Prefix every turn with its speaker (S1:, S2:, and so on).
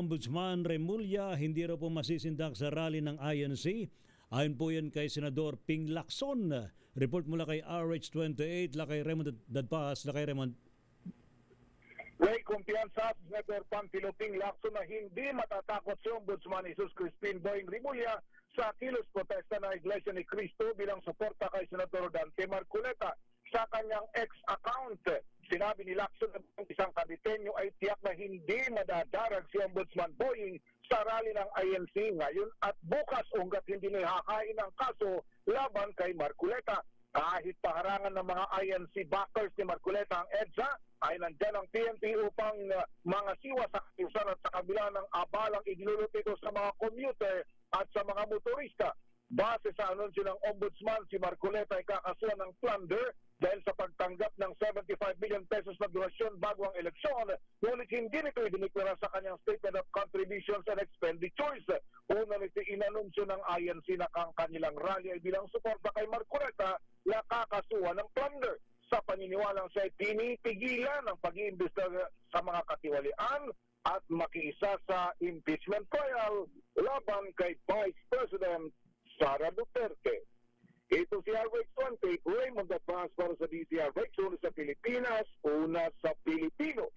S1: Ombudsman Remulla, hindi raw po masisindak sa rally ng INC. Ayon po yan kay Senador Ping Lacson. Report mula kay RH28, lakay Raymond Dadpas, lakay Raymond.
S2: May kumpiyansa sa Senator Pangilo Ping Lacson na hindi matatakot si Ombudsman Jesus Crispin Boying Remulla sa kilos protesta ng Iglesia ni Cristo bilang suporta kay Senador Dante Marcoleta. Sa kanyang ex-account, sinabi ni Lacson na isang Caviteño ay tiyak na hindi madadarag si Ombudsman Boying sa rally ng INC ngayon at bukas unggat hindi nihakain ang kaso laban kay Marcoleta. Kahit paharangan ng mga INC backers ni Marcoleta ang EDSA, ay nandyan ang PNP upang mga siwa sa katiusan at sa kabila ng abalang iglulot ito sa mga commuter at sa mga motorista. Base sa anunsyo ng Ombudsman, si Marcoleta ay kakasuhan ng plunder dahil sa pagtanggap ng 75 million pesos na donasyon bago ang eleksyon, ngunit hindi nito idiniklara sa kanyang Statement of Contributions and Expenditures. Una nito inanunsyo ng INC na ang kanilang rally ay bilang suporta kay Marcoleta na kakasuhan ng plunder. Sa paniniwalang siya ay pinipigilan ang pag-iimbestiga sa mga katiwalian at makiisa sa impeachment trial laban kay Vice President Sara Duterte. Ito si RH20, Raymond Dadpas para sa DCRH, una sa Pilipinas, una sa Pilipino.